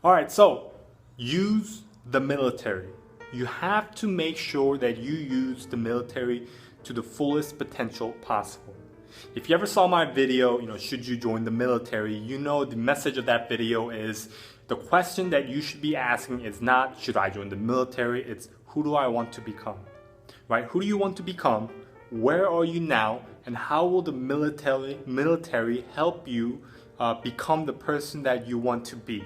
All right, so use the military. You have to make sure that you use the military to the fullest potential possible. If you ever saw my video, should you join the military, the message of that video is the question that you should be asking is not should I join the military, it's who do I want to become, right? Who do you want to become? Where are you now? And how will the military help you become the person that you want to be,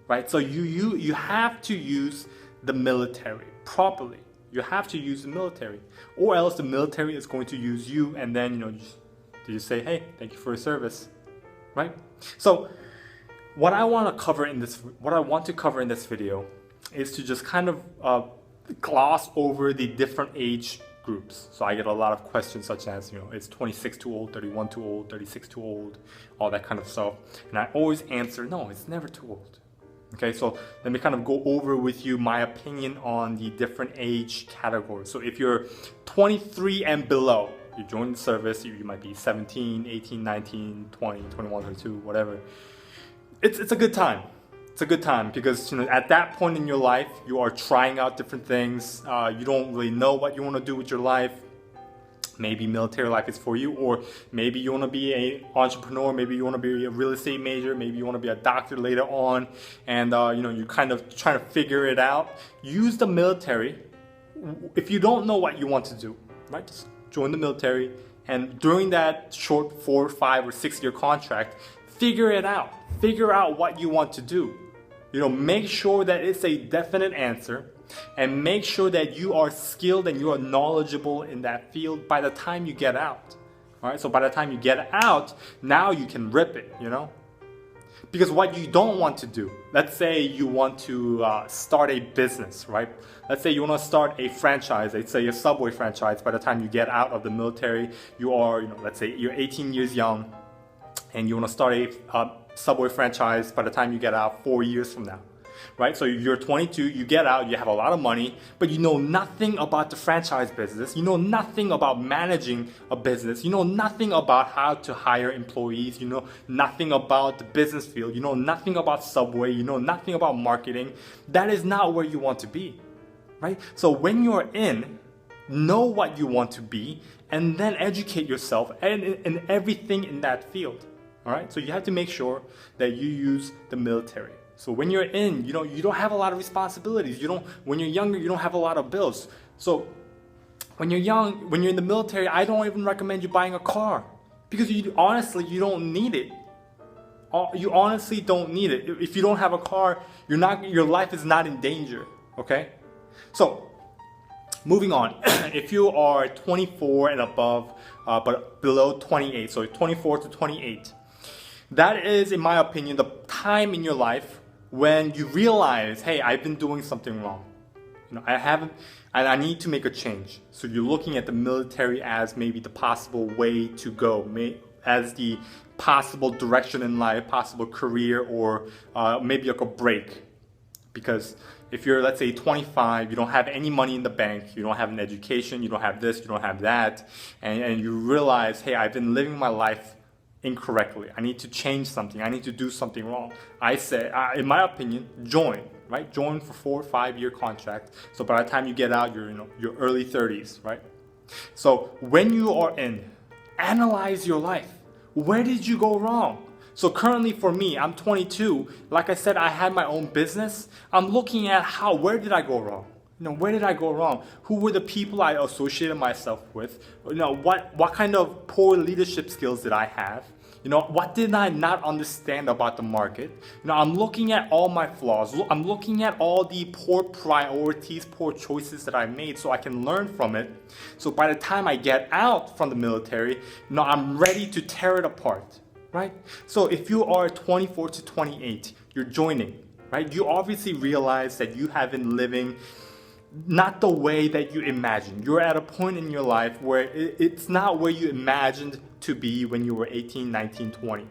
right? So you have to use the military properly. You have to use the military, or else the military is going to use you, and then you say, hey, thank you for your service, right? So what I want to cover in this video is to just kind of gloss over the different age groups. So I get a lot of questions such as, is 26 too old, 31 too old, 36 too old, all that kind of stuff. And I always answer, no, it's never too old. Okay, so let me kind of go over with you my opinion on the different age categories. So if you're 23 and below, you join the service, you might be 17, 18, 19, 20, 21, 22, whatever. It's a good time. It's a good time because at that point in your life, you are trying out different things. You don't really know what you want to do with your life. Maybe military life is for you, or maybe you want to be an entrepreneur, maybe you want to be a real estate major, maybe you want to be a doctor later on, and you're kind of trying to figure it out. Use the military. If you don't know what you want to do, right, just join the military, and during that short 4, 5, or 6 year contract, figure it out. Figure out what you want to do. Make sure that it's a definite answer, and make sure that you are skilled and you are knowledgeable in that field by the time you get out. All right, so by the time you get out, now you can rip it, Because what you don't want to do, let's say you want to start a business, right? Let's say you want to start a franchise, let's say a Subway franchise. By the time you get out of the military, you are, let's say you're 18 years young, and you want to start a Subway franchise by the time you get out 4 years from now. Right? So you're 22, you get out, you have a lot of money, but you know nothing about the franchise business. You know nothing about managing a business. You know nothing about how to hire employees. You know nothing about the business field. You know nothing about Subway. You know nothing about marketing. That is not where you want to be, right? So when you're in, know what you want to be, and then educate yourself in everything in that field. All right? So you have to make sure that you use the military. So when you're in, you don't have a lot of responsibilities. When you're younger, you don't have a lot of bills. So when you're young, when you're in the military, I don't even recommend you buying a car because honestly, you don't need it. You honestly don't need it. If you don't have a car, your life is not in danger, okay? So moving on, if you are 24 and above, but below 28, so 24 to 28, that is, in my opinion, the time in your life when you realize, hey, I've been doing something wrong. I haven't, and I need to make a change. So you're looking at the military as maybe the possible way to go, as the possible direction in life, possible career, or maybe like a break. Because if you're, let's say, 25, you don't have any money in the bank, you don't have an education, you don't have this, you don't have that, and you realize, hey, I've been living my life incorrectly. I need to change something. I need to do something wrong. I say, in my opinion, join, right? Join for 4 or 5 year contract. So by the time you get out, you're your early 30s, right? So when you are in, analyze your life. Where did you go wrong? So currently for me, I'm 22. Like I said, I had my own business. I'm looking at where did I go wrong? Where did I go wrong? Who were the people I associated myself with? What kind of poor leadership skills did I have? What did I not understand about the market? I'm looking at all my flaws. I'm looking at all the poor priorities, poor choices that I made so I can learn from it. So by the time I get out from the military, I'm ready to tear it apart, right? So if you are 24 to 28, you're joining, right? You obviously realize that you have been living not the way that you imagined. You're at a point in your life where it's not where you imagined to be when you were 18, 19, 20.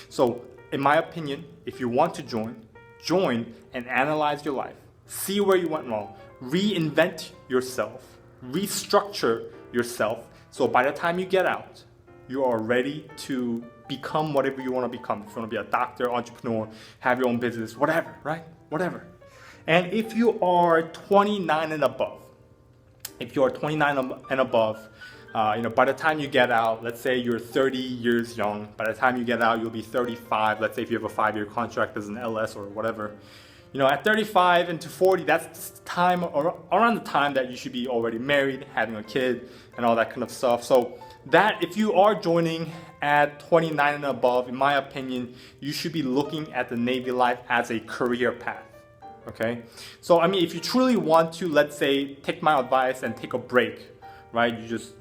So, in my opinion, if you want to join and analyze your life. See where you went wrong. Reinvent yourself. Restructure yourself. So by the time you get out, you are ready to become whatever you want to become. If you want to be a doctor, entrepreneur, have your own business, whatever, right? Whatever. And if you are 29 and above, by the time you get out, let's say you're 30 years young, by the time you get out, you'll be 35. Let's say if you have a 5-year contract as an LS or whatever. At 35 into 40, that's time around the time that you should be already married, having a kid, and all that kind of stuff. So that if you are joining at 29 and above, in my opinion, you should be looking at the Navy life as a career path. Okay? So if you truly want to, let's say, take my advice and take a break, right?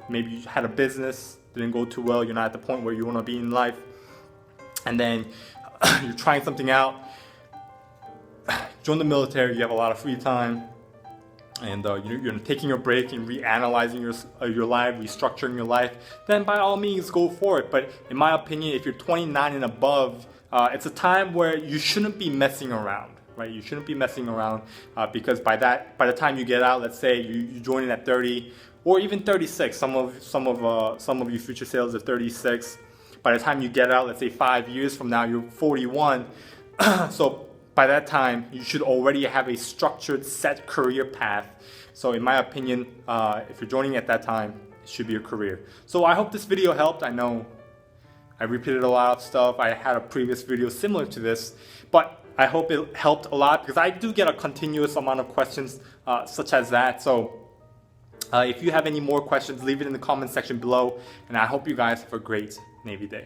Maybe you had a business, didn't go too well, you're not at the point where you want to be in life, and then you're trying something out. Join the military, you have a lot of free time, and you're taking a break and reanalyzing your life, restructuring your life, then by all means go for it. But in my opinion, if you're 29 and above, it's a time where you shouldn't be messing around, right? You shouldn't be messing around because by the time you get out, let's say you join in at 30 or even 36. Some of you future sales are 36. By the time you get out, let's say 5 years from now, you're 41. So by that time, you should already have a structured, set career path. So in my opinion, if you're joining at that time, it should be a career. So I hope this video helped. I know I repeated a lot of stuff. I had a previous video similar to this, but I hope it helped a lot because I do get a continuous amount of questions such as that. So if you have any more questions, leave it in the comment section below, and I hope you guys have a great Navy day.